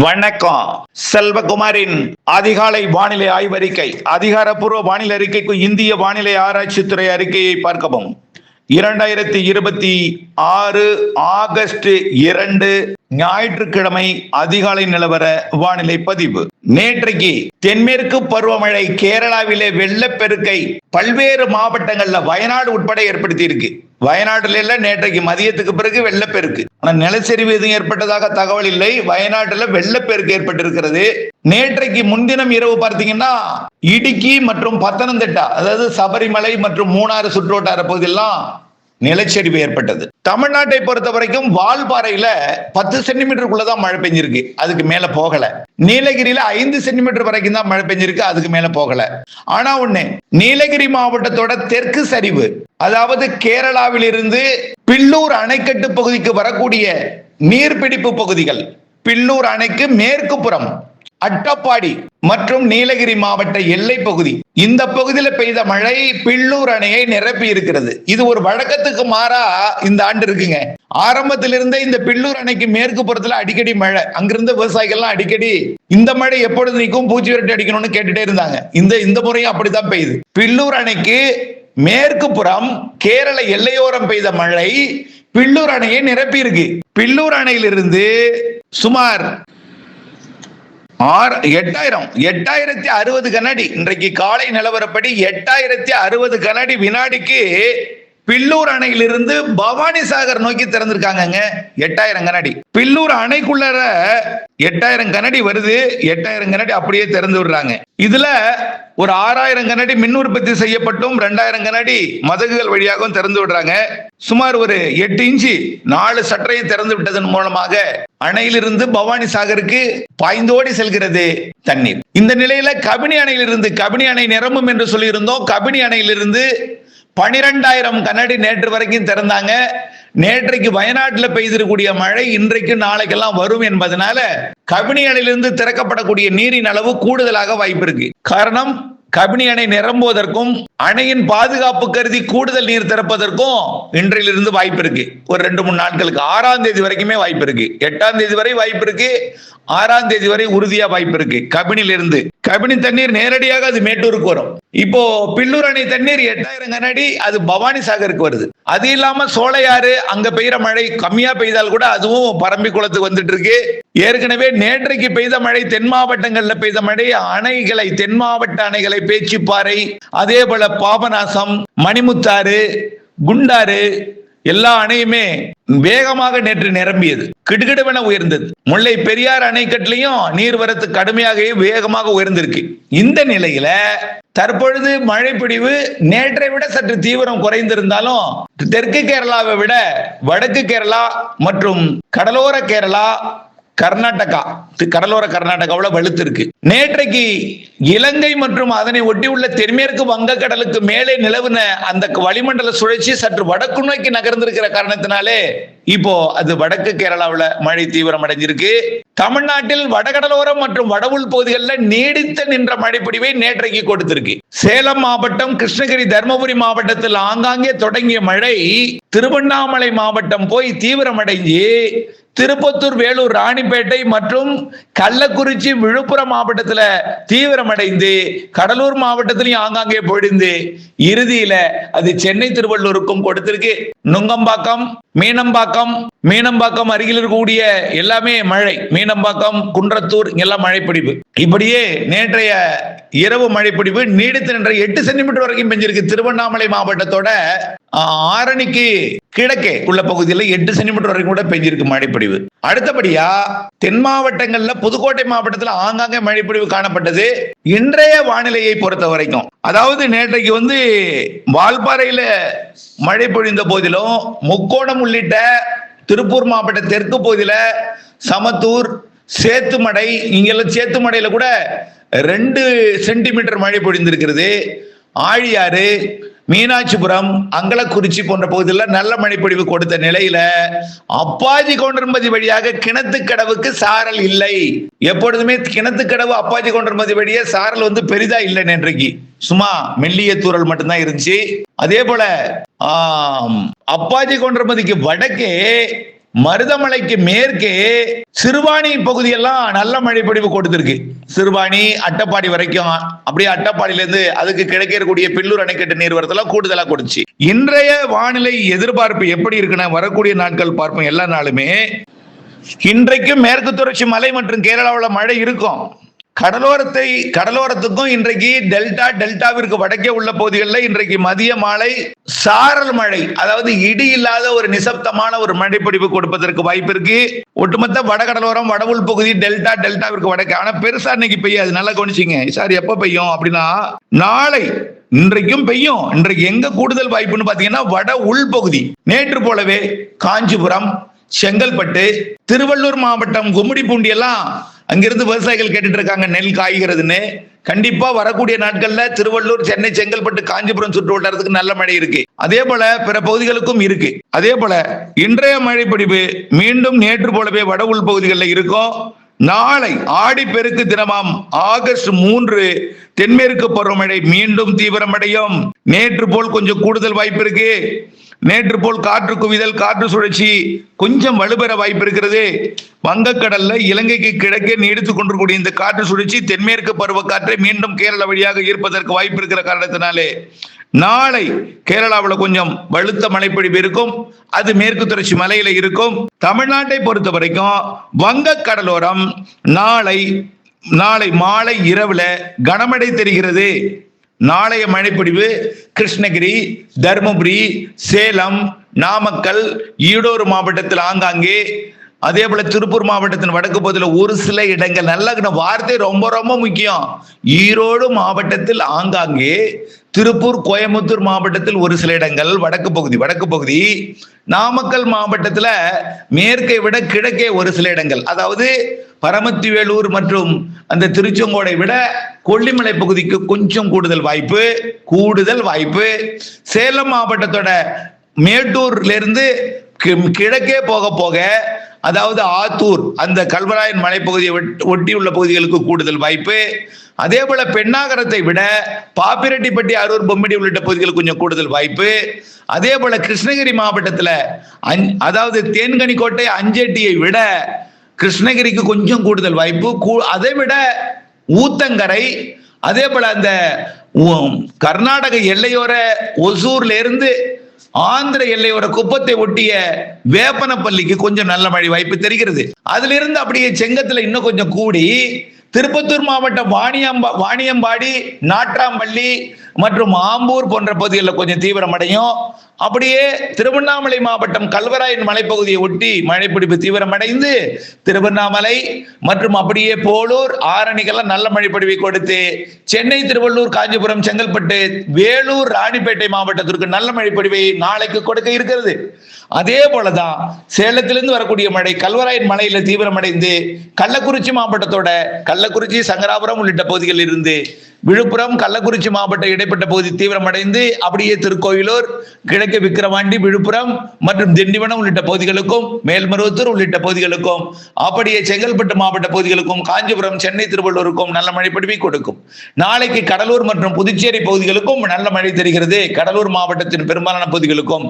வணக்கம். செல்வகுமாரின் அதிகாலை வானிலை ஆய்வறிக்கை. அதிகாரப்பூர்வ வானிலை அறிக்கைக்கு இந்திய வானிலை ஆராய்ச்சித்துறை அறிக்கையை பார்க்கவும். 2026 ஆகஸ்ட் 2 ஞாயிற்றுக்கிழமை அதிகாலை நிலவர வானிலை பதிவு. நேற்றைக்கு தென்மேற்கு பருவமழை கேரளாவிலே வெள்ளப்பெருக்கை பல்வேறு மாவட்டங்கள்ல வயநாடு உட்பட ஏற்படுத்தி இருக்கு. வயநாட்டுல நேற்றைக்கு மதியத்துக்கு பிறகு வெள்ளப்பெருக்கு. ஆனா நிலச்சரிவு எதுவும் ஏற்பட்டதாக தகவல் இல்லை. வயநாட்டுல வெள்ளப்பெருக்கு ஏற்பட்டிருக்கிறது. நேற்றைக்கு முன்தினம் இரவு பார்த்தீங்கன்னா இடுக்கி மற்றும் பத்தனந்திட்டா, அதாவது சபரிமலை மற்றும் மூணாறு சுற்றுவட்டார பகுதியெல்லாம் நிலச்சரிவு ஏற்பட்டது. தமிழ்நாட்டை பொறுத்த வரைக்கும் வால்பாறையில 10 சென்டிமீட்டருக்குள்ளதான் மழை பெஞ்சிருக்கு, அதுக்கு மேல போகல. நீலகிரியில 5 சென்டிமீட்டர் வரைக்கும் தான் மழை பெஞ்சிருக்கு, அதுக்கு மேல போகல. ஆனா ஒண்ணு, நீலகிரி மாவட்டத்தோட தெற்கு சரிவு, அதாவது கேரளாவில் இருந்து பில்லூர் அணைக்கட்டு பகுதிக்கு வரக்கூடிய நீர்பிடிப்பு பகுதிகள், பில்லூர் அணைக்கு மேற்கு புறம் அட்டப்பாடி மற்றும் நீலகிரி மாவட்ட எல்லை பகுதி, இந்த பகுதியில் பெய்த மழை பில்லூர் அணையை நிரப்பி இருக்கிறது. இது ஒரு வழக்கத்துக்கு மாறா இந்த ஆண்டு இருக்குங்க. ஆரம்பத்திலிருந்தே இந்த பில்லூர் அணைக்கு மேற்கு புறத்துல அடிக்கடி மழை. அங்கிருந்த விவசாயிகள்லாம் அடிக்கடி இந்த மழை எப்பொழுது நிற்கும், பூச்சி விரட்டி அடிக்கணும்னு கேட்டுட்டே இருந்தாங்க. இந்த முறையும் அப்படித்தான் பெய்யுது. பில்லூர் அணைக்கு மேற்கு புறம் கேரள எல்லையோரம் பெய்த மழை பில்லூர் அணையை நிரப்பி இருக்கு. பில்லூர் அணையிலிருந்து சுமார் 8060 கனஅடி, இன்றைக்கு காலை நிலவரப்படி 8060 கனஅடி வினாடிக்கு பில்லூர் அணையிலிருந்து பவானிசாகர் நோக்கி திறந்திருக்காங்க. 8000 கனஅடி பில்லூர் அணைக்குள்ள 8000 கனஅடி வருது. 8000 கனஅடி அப்படியே திறந்து விடுறாங்க. இதுல ஒரு 6000 கனஅடி மின் உற்பத்தி செய்யப்பட்டும் 2000 கனஅடி மதகுகள் வழியாகவும் திறந்து விடுறாங்க. சுமார் ஒரு 8 இன்ச்சு 4 சற்றையும் திறந்து விட்டதன் மூலமாக அணையிலிருந்து பவானி சாகருக்கு பாய்ந்தோடி செல்கிறது தண்ணீர். இந்த நிலையில கபினி அணையிலிருந்து, கபினி அணை நிரம்பும் என்று சொல்லியிருந்தோம், கபினி அணையிலிருந்து 12,000 கனஅடி நேற்று வரைக்கும் திறந்தாங்க. நேற்றைக்கு வயநாட்டில் பெய்திருக்கூடிய மழை இன்றைக்கு நாளைக்கெல்லாம் வரும் என்பதனால கபினி அணையிலிருந்து திறக்கப்படக்கூடிய நீரின் அளவு கூடுதலாக வாய்ப்பு இருக்கு. காரணம், கபினி அணை நிரம்புவதற்கும் அணையின் பாதுகாப்பு கருதி கூடுதல் நீர் திறப்பதற்கும் இன்றிலிருந்து வாய்ப்பு இருக்கு. ஒரு 2-3 நாட்களுக்கு 6ஆம் தேதி வரைக்குமே வாய்ப்பு இருக்கு. 8ஆம் தேதி வரை வாய்ப்பு இருக்கு. 6ஆம் தேதி வரை உறுதியா வாய்ப்பு இருக்கு. கபினிலிருந்து கபினி தண்ணீர் நேரடியாக அது மேட்டூருக்கு வரும். இப்போ பில்லூர் அணை தண்ணீர் 8000 கனஅடி அது பவானி சாகருக்கு வருது. அது இல்லாம சோலையாறு, அங்க பெய்யற மழை கம்மியா பெய்தால் கூட அதுவும் பரம்பிக்குளத்துக்கு வந்துட்டு இருக்கு. ஏற்கனவே நேற்றைக்கு பெய்த மழை, தென் மாவட்டங்கள்ல பெய்த மழை அணைகளை, தென் மாவட்ட அணைகளை பேச்சிப்பாறை, அதே போல பாபநாசம், மணிமுத்தாறு, குண்டாறு எல்லா அணையுமே வேகமாக நேற்று நிரம்பியது, கிடுகிடுவென உயர்ந்தது. முல்லை பெரியார் அணைக்கட்டிலையும் நீர்வரத்து கடுமையாகவே வேகமாக உயர்ந்திருக்கு. இந்த நிலையில தற்பொழுது மழை பிடிவு நேற்றை விட சற்று தீவிரம் குறைந்திருந்தாலும் தெற்கு கேரளாவை விட வடக்கு கேரளா மற்றும் கடலோர கேரளா, கர்நாடகா, கடலோர கர்நாடகாவில் வலுத்து இருக்கு. நேற்றைக்கு இலங்கை மற்றும் அதனை ஒட்டியுள்ள தென்மேற்கு வங்கக்கடலுக்கு மேலே நிலவுன அந்த வளிமண்டல சுழற்சி சற்று வடக்கு நோக்கி நகர்ந்திருக்கிற காரணத்தினாலே இப்போ அது வடக்கு கேரளாவில் மழை தீவிரம் அடைஞ்சிருக்கு. தமிழ்நாட்டில் வடகடலோரம் மற்றும் வடவுள் பகுதிகளில் நீடித்த நின்ற மழைப்பிடிவை நேற்றைக்கு கொடுத்திருக்கு. சேலம் மாவட்டம், கிருஷ்ணகிரி, தர்மபுரி மாவட்டத்தில் ஆங்காங்கே தொடங்கிய மழை திருவண்ணாமலை மாவட்டம் போய் தீவிரமடைஞ்சு திருப்பத்தூர், வேலூர், ராணிப்பேட்டை மற்றும் கள்ளக்குறிச்சி, விழுப்புரம் மாவட்டத்தில் தீவிரமடைந்து கடலூர் மாவட்டத்திலையும் ஆங்காங்கே போயிடுந்து இறுதியில அது சென்னை, திருவள்ளூருக்கும் கொடுத்திருக்கு. நுங்கம்பாக்கம், மீனம்பாக்கம் அருகில் இருக்கக்கூடிய எல்லாமே மழை. மீனம்பாக்கம், குன்றத்தூர் எல்லாம் மழைப்பிடிப்பு. இப்படியே நேற்றைய இரவு மழைப்பிடிப்பு நீடித்து நின்ற 8 சென்டிமீட்டர் வரைக்கும் பெஞ்சிருக்கு. திருவண்ணாமலை மாவட்டத்தோட ஆரணிக்கு கிழக்கே உள்ள பகுதியில் 8 சென்டிமீட்டர் வரைக்கும் கூட பெஞ்சிருக்கு மழைப்பிடிவு. அடுத்தபடியா தென் மாவட்டங்கள்ல புதுக்கோட்டை மாவட்டத்தில் ஆங்காங்கே மழைப்பிடிவு காணப்பட்டது. இன்றைய வானிலையை பொறுத்த வரைக்கும், அதாவது நேற்றைக்கு வால்பாறையில மழை பொழிந்த போதிலும் முக்கோணம் உள்ளிட்ட திருப்பூர் மாவட்ட தெற்கு பகுதியில சமத்தூர், சேத்துமடை, இங்கெல்லாம் சேத்துமடையில கூட 2 சென்டிமீட்டர் மழை பொழிந்திருக்கிறது. ஆழியாறு, மீனாட்சிபுரம், அங்கலக்குறிச்சி போன்ற பகுதியில் நல்ல மழைப்பொழிவு கொடுத்த நிலையில அப்பாஜி கவுண்டர்மதி வழியாக கிணத்துக்கடவுக்கு சாரல் இல்லை. எப்பொழுதுமே கிணத்துக்கடவு, அப்பாஜி கவுண்டர்மதி வழியே சாரல் பெரிதா இல்லை. நேற்றைக்கு சும்மா மெல்லிய தூரல் மட்டும்தான் இருந்துச்சு. அதே போல அப்பாஜி கவுண்டர்மதிக்கு வடக்கே மருதமலைக்கு மேற்கே சிறுவாணி பகுதியெல்லாம் நல்ல மழை பொழிவு கொடுத்திருக்கு. சிறுவாணி அட்டப்பாடி வரைக்கும், அப்படியே அட்டப்பாடியில இருந்து அதுக்கு கிழக்கே இருக்கக்கூடிய பில்லூர் அணைக்கட்டு நீர்வரத்தெல்லாம் கூடுதலா கொடுச்சு. இன்றைய வானிலை எதிர்பார்ப்பு எப்படி இருக்குன்னா, வரக்கூடிய நாட்கள் பார்ப்போம். எல்லா நாளுமே இன்றைக்கும் மேற்கு தொடர்ச்சி மலை மற்றும் கேரளாவில் மழை இருக்கும். கடலோரத்துக்கும் இன்றைக்கு டெல்டாவிற்கு வடக்கே உள்ள பகுதிகளில் இன்றைக்கு மதிய மாலை சாரல் மழை, அதாவது இடி இல்லாத ஒரு நிசப்தமான ஒரு மழைப்பொழிவு கொடுப்பதற்கு வாய்ப்பு இருக்கு. ஒட்டுமொத்த வடகடலோரம், வட உள் பகுதி, டெல்டாவிற்கு வடக்கு. ஆனா பெருசா இன்னைக்கு பெய்யாது. நல்லா கவனிச்சிங்க சார். எப்ப பெய்யும் அப்படின்னா, நாளை இன்றைக்கும் பெய்யும். இன்றைக்கு எங்க கூடுதல் வாய்ப்புன்னு பாத்தீங்கன்னா வட உள் பகுதி. நேற்று போலவே காஞ்சிபுரம், செங்கல்பட்டு, திருவள்ளூர் மாவட்டம், கும்மிடிப்பூண்டி எல்லாம் அங்கிருந்து விவசாயிகள் கேட்டுட்டு இருக்காங்க நெல் காய்கிறதுன்னு. கண்டிப்பா வரக்கூடிய நாட்கள்ல திருவள்ளூர், சென்னை, செங்கல்பட்டு, காஞ்சிபுரம் சுற்று வட்டாரத்துக்கு நல்ல மழை இருக்கு. அதே போல பிற பகுதிகளுக்கும் இருக்கு. அதே போல இன்றைய மழை பொழிவு மீண்டும் நேற்று போலவே வட உள் பகுதிகளில் இருக்கும். நாளை ஆடிப்பெருக்கு தினமாம் ஆகஸ்ட் 3 தென்மேற்கு பருவமழை மீண்டும் தீவிரமடையும். நேற்று போல் கொஞ்சம் கூடுதல் வாய்ப்பு இருக்கு. நேற்று போல் காற்று குவிதல், காற்று சுழற்சி கொஞ்சம் வலுப்பெற வாய்ப்பு இருக்கிறது. வங்கக்கடல்ல இலங்கைக்கு கிழக்கே நீடித்துக் கொண்டிருக்கூடிய இந்த காற்று சுழற்சி தென்மேற்கு பருவக்காற்றை மீண்டும் கேரளா வழியாக ஈர்ப்பதற்கு வாய்ப்பு இருக்கிற காரணத்தினாலே நாளை கேரளாவில் கொஞ்சம் வலுத்த மழைப்பொழிவு இருக்கும். அது மேற்கு தொடர்ச்சி மலையில இருக்கும். தமிழ்நாட்டை பொறுத்த வரைக்கும் வங்க கடலோரம் நாளை மாலை இரவுல கனமழை தெரிகிறது. நாளைய மழைப்பொழிவு கிருஷ்ணகிரி, தருமபுரி, சேலம், நாமக்கல், ஈரோடு மாவட்டத்தில் ஆங்காங்கே, அதே போல திருப்பூர் மாவட்டத்தின் வடக்கு பகுதியில் ஒரு சில இடங்கள். நல்ல வார்த்தை ரொம்ப ரொம்ப முக்கியம். ஈரோடு மாவட்டத்தில் ஆங்காங்கே, திருப்பூர், கோயம்புத்தூர் மாவட்டத்தில் ஒரு சில இடங்கள், வடக்கு பகுதி, நாமக்கல் மாவட்டத்துல மேற்கை விட கிழக்கே ஒரு சில இடங்கள், அதாவது பரமத்தி வேலூர் மற்றும் அந்த திருச்செங்கோடை விட கொல்லிமலை பகுதிக்கு கொஞ்சம் கூடுதல் வாய்ப்பு. சேலம் மாவட்டத்தோட மேட்டூர்ல இருந்து கிழக்கே போக, அதாவது ஆத்தூர், அந்த கல்வராயன் மலைப்பகுதியை ஒட்டியுள்ள பகுதிகளுக்கு கூடுதல் வாய்ப்பு. அதே போல பெண்ணாகரத்தை விட பாப்பிரெட்டிப்பட்டி, அரூர், பொம்மிடி உள்ளிட்ட பகுதிகளுக்கு கொஞ்சம் கூடுதல் வாய்ப்பு. அதே போல கிருஷ்ணகிரி மாவட்டத்துல அதாவது தேன்கனிக்கோட்டை, அஞ்செட்டியை விட கிருஷ்ணகிரிக்கு கொஞ்சம் கூடுதல் வாய்ப்பு. அதை விட ஊத்தங்கரை, அதே போல அந்த கர்நாடக எல்லையோர ஒசூர்ல இருந்து ஆந்திர எல்லையோர குப்பத்தை ஒட்டிய வேப்பனப்பள்ளிக்கு கொஞ்சம் நல்ல மழை வாய்ப்பு தெரிகிறது. அதுல இருந்து அப்படியே செங்கத்துல இன்னும் கொஞ்சம் கூடி திருப்பத்தூர் மாவட்டம் வாணியம்பாடி, நாட்ராம்பள்ளி மற்றும் ஆம்பூர் போன்ற பகுதிகளில் கொஞ்சம் தீவிரமடையும். அப்படியே திருவண்ணாமலை மாவட்டம் கல்வராயன் மலைப்பகுதியை ஒட்டி மழைப்பிடிப்பு தீவிரமடைந்து திருவண்ணாமலை மற்றும் அப்படியே போலூர், ஆரணிக்கெல்லாம் நல்ல மழைப்பிடிவை கொடுத்து சென்னை, திருவள்ளூர், காஞ்சிபுரம், செங்கல்பட்டு, வேலூர், ராணிப்பேட்டை மாவட்டத்திற்கு நல்ல மழைப்பிடிவை நாளைக்கு கொடுக்க இருக்கிறது. அதே போலதான் சேலத்திலிருந்து வரக்கூடிய மழை கல்வராயன் மலையில தீவிரமடைந்து கள்ளக்குறிச்சி மாவட்டத்தோட கள்ளக்குறிச்சி, சங்கராபுரம் உள்ளிட்ட பகுதிகளில் இருந்து விழுப்புரம், கள்ளக்குறிச்சி மாவட்ட இடைப்பட்ட பகுதி தீவிரமடைந்து அப்படியே திருக்கோயிலூர், கிழக்கு விக்கிரவாண்டி, விழுப்புரம் மற்றும் திண்டிவனம் உள்ளிட்ட பகுதிகளுக்கும், மேல்மருவத்தூர் உள்ளிட்ட பகுதிகளுக்கும், அப்படியே செங்கல்பட்டு மாவட்ட பகுதிகளுக்கும், காஞ்சிபுரம், சென்னை, திருவள்ளூருக்கும் நல்ல மழை பொழிவை கொடுக்கும். நாளைக்கு கடலூர் மற்றும் புதுச்சேரி பகுதிகளுக்கும் நல்ல மழை தெரிகிறது. கடலூர் மாவட்டத்தின் பெரும்பாலான பகுதிகளுக்கும்.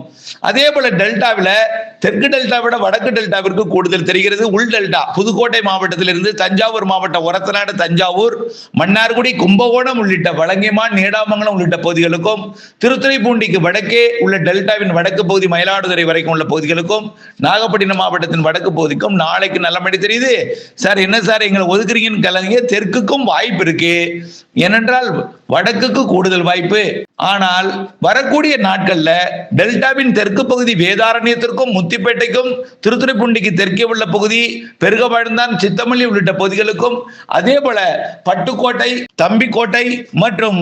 அதே போல டெல்டாவில தெற்கு டெல்டா விட வடக்கு டெல்டாவிற்கு கூடுதல் தெரிகிறது. உள் டெல்டா புதுக்கோட்டை மாவட்டத்திலிருந்து தஞ்சாவூர் மாவட்டம், ஒரத்தநாடு, தஞ்சாவூர், மன்னார்குடி, கும்பகோணம் உள்ளிட்ட வலங்கைமான், நீடாமங்கலம் உள்ளிட்ட பகுதிகளுக்கும், திருத்துறைப்பூண்டிக்கு வடக்கே உள்ள டெல்டாவின் வடக்கு பகுதி மயிலாடுதுறை வரைக்கும் உள்ள பகுதிகளுக்கும், நாகப்பட்டினம் மாவட்டத்தின் வடக்கு பகுதிக்கும் நாளைக்கு நல்ல மழை தெரியுது. சார் என்ன சார் எங்களை ஒதுக்குறீங்கன்னு கலங்க, தெற்குக்கும் வாய்ப்பு இருக்கு. ஏனென்றால் வடக்குக்கு கூடுதல் வாய்ப்பு. ஆனால் வரக்கூடிய நாட்கள்ல டெல்டாவின் தெற்கு பகுதி வேதாரண்யத்திற்கும், முத்திப்பேட்டைக்கும், திருத்துறைப்பூண்டிக்கு தெற்கே உள்ள பகுதி, பெருகவாழ்ந்தான், சித்தமல்லி உள்ளிட்ட பகுதிகளுக்கும், அதே போல பட்டுக்கோட்டை, தம்பிக்கோட்டை மற்றும்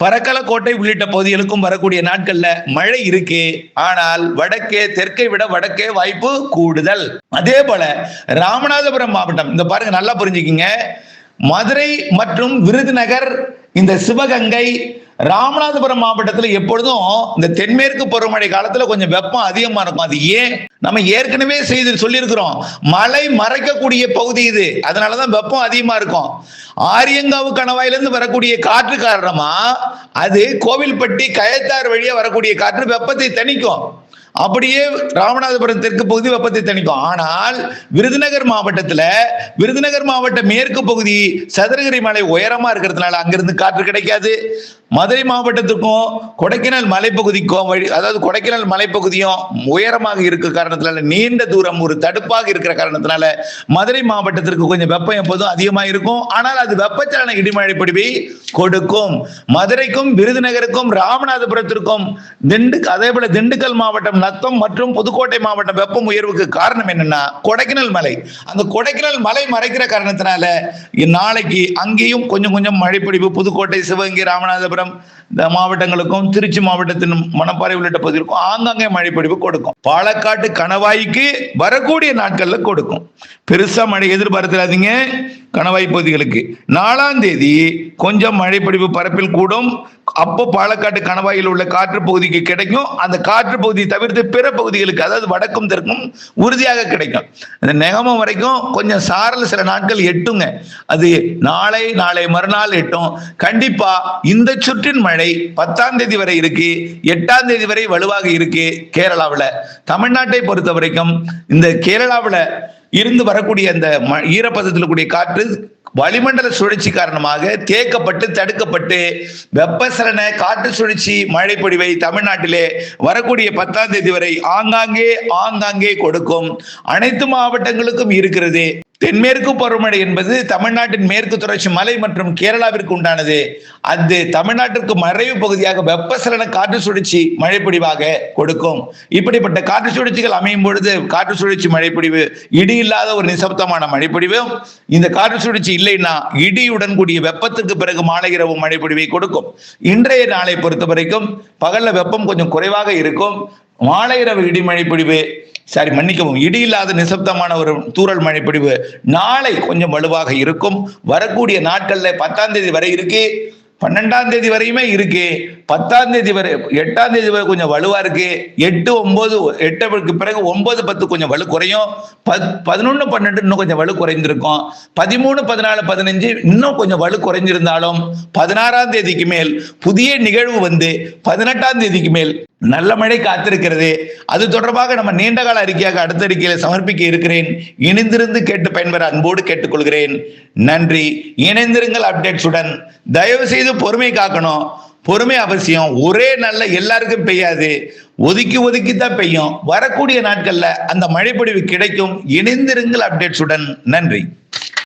பரக்கலக்கோட்டை உள்ளிட்ட பகுதிகளுக்கும் வரக்கூடிய நாட்கள்ல மழை இருக்கு. ஆனால் தெற்கை விட வடக்கே வாய்ப்பு கூடுதல். அதே போல ராமநாதபுரம் மாவட்டம், இந்த பாருங்க நல்லா புரிஞ்சுக்கிங்க, மதுரை மற்றும் விருதுநகர், இந்த சிவகங்கை, ராமநாதபுரம் மாவட்டத்துல எப்பொழுதும் இந்த தென்மேற்கு பருவமழை காலத்துல கொஞ்சம் வெப்பம் அதிகமா இருக்கும். அது ஏன் நம்ம ஏற்கனவே சொல்லியிருக்கிறோம், மழை மறைக்கக்கூடிய பகுதி இது, அதனாலதான் வெப்பம் அதிகமா இருக்கும். ஆரியங்காவு கணவாயிலிருந்து வரக்கூடிய காற்று காரணமா அது கோவில்பட்டி, கயத்தாறு வழியா வரக்கூடிய காற்று வெப்பத்தை தணிக்கும். அப்படியே ராமநாதபுரம் தெற்கு பகுதி வெப்பத்தை தணிக்கும். ஆனால் விருதுநகர் மாவட்ட மேற்கு பகுதி சதுரகிரி மலை உயரமா இருக்கிறதுனால அங்கிருந்து காற்று கிடைக்காது. மதுரை மாவட்டத்துக்கும் கொடைக்கானல் மலைப்பகுதிக்கும் அதாவது கொடைக்கானல் மலைப்பகுதியும் உயரமாக இருக்க காரணத்தினால நீண்ட தூரம் ஒரு தடுப்பாக இருக்கிற காரணத்தினால மதுரை மாவட்டத்திற்கு கொஞ்சம் வெப்பம் எப்போதும் அதிகமாக இருக்கும். ஆனால் அது வெப்பச்சலன இடிமழை பொழிவை கொடுக்கும். மதுரைக்கும் விருதுநகருக்கும் ராமநாதபுரத்திற்கும் அதே போல திண்டுக்கல் மாவட்டம், நத்தம் மற்றும் புதுக்கோட்டை மாவட்டம் வெப்பம் உயர்வுக்கு காரணம் என்னன்னா கொடைக்கானல் மலை. அந்த கொடைக்கானல் மலை மறைக்கிற காரணத்தினால நாளைக்கு அங்கேயும் கொஞ்சம் கொஞ்சம் மழை பொழிவு புதுக்கோட்டை, சிவகங்கை, ராமநாதபுரம் இந்த மாவட்டங்களுக்கும் திருச்சி மாவட்டத்தின் மணப்பாறை உள்ளிட்ட பகுதிகளுக்கும் ஆங்காங்கே மழை பொழிவு கொடுக்கும். பாலக்காட்டு கணவாய்க்கு வரக்கூடிய நாட்கள்ல கொடுக்கும். பெருசா மழை எதிர்பார்த்திடாதீங்க. கணவாய் பகுதிகளுக்கு 4ஆம் தேதி கொஞ்சம் மழை பொழிவு பரப்பில் கூடும். அப்போ பாலக்காட்டு கணவாயில் உள்ள காற்று பகுதிக்கு கிடைக்கும். அந்த காற்று பகுதியை தவிர்த்து பிற பகுதிகளுக்கு, அதாவது வடக்கும் தெற்கும் உறுதியாக கிடைக்கும். அந்த நெகமம் வரைக்கும் கொஞ்சம் சாரல் சில நாட்கள் எட்டுங்க. அது நாளை மறுநாள் எட்டும். கண்டிப்பா இந்த சுற்றின் மழை 10ஆம் தேதி வரை இருக்கு, 8ஆம் தேதி வரை வலுவாக இருக்கு. கேரளாவில், தமிழ்நாட்டை பொறுத்த வரைக்கும் இந்த கேரளாவில் இருந்து வரக்கூடிய அந்த ஈரப்பதத்தில் கூடிய காற்று வளிமண்டல சுழற்சி காரணமாக தேக்கப்பட்டு தடுக்கப்பட்டு வெப்பசலன காற்று சுழற்சி மழை பொழிவை தமிழ்நாட்டிலே வரக்கூடிய 10ஆம் தேதி வரை ஆங்காங்கே கொடுக்கும். அனைத்து மாவட்டங்களுக்கும் இருக்கிறது. தென்மேற்கு பருவமழை என்பது தமிழ்நாட்டின் மேற்கு தொடர்ச்சி மலை மற்றும் கேரளாவிற்கு உண்டானது. அது தமிழ்நாட்டிற்கு மறைவு பகுதியாக வெப்பசலன காற்று சுழற்சி மழைப்பொழிவாக கொடுக்கும். இப்படிப்பட்ட காற்று சுழற்சிகள் அமையும் பொழுது காற்று சுழற்சி மழைப்பொழிவு இடி இல்லாத ஒரு நிசப்தமான மழைப்பொழிவும், இந்த காற்று சுழற்சி இல்லைன்னா இடியுடன் கூடிய வெப்பத்துக்கு பிறகு மாலை இரவு மழைப்பொழிவை கொடுக்கும். இன்றைய நாளை பொறுத்த வரைக்கும் பகல்ல வெப்பம் கொஞ்சம் குறைவாக இருக்கும். மாலை இரவு இடிமழை பொழிவு மன்னிக்கவும், இடி இல்லாத நிசப்தமான ஒரு தூறல் மழை பொழிவு நாளை கொஞ்சம் வலுவாக இருக்கும். வரக்கூடிய நாட்கள்ல 10ஆம் தேதி வரை இருக்கு, 12ஆம் தேதி வரையுமே இருக்கு, 10ஆம் தேதி வரை 8ஆம் தேதி வரை கொஞ்சம் வலுவா இருக்கு. 8, 9, 8க்கு பிறகு 9, 10 கொஞ்சம் வலு குறையும். 11, 12 இன்னும் கொஞ்சம் வலு குறைந்திருக்கும். 13, 14, 15 இன்னும் கொஞ்சம் வலு குறைஞ்சிருந்தாலும் 16ஆம் தேதிக்கு மேல் புதிய நிகழ்வு வந்து 18ஆம் தேதிக்கு மேல் நல்ல மழை காத்திருக்கிறது. அது தொடர்பாக நம்ம நீண்டகால அறிக்கையாக அடுத்த அறிக்கையில சமர்ப்பிக்க இருக்கிறேன். இணைந்திருந்து கேட்டு பயன்பெற அன்போடு கேட்டுக்கொள்கிறேன். நன்றி. இணைந்திருங்கள் அப்டேட்ஸுடன். தயவு செய்து பொறுமை காக்கணும். பொறுமை அவசியம். ஒரே நாள்ல எல்லாருக்கும் பெய்யாது, ஒதுக்கி தான் பெய்யும். வரக்கூடிய நாட்கள்ல அந்த மழைப்பொழிவு கிடைக்கும். இணைந்திருங்கள் அப்டேட்ஸுடன். நன்றி.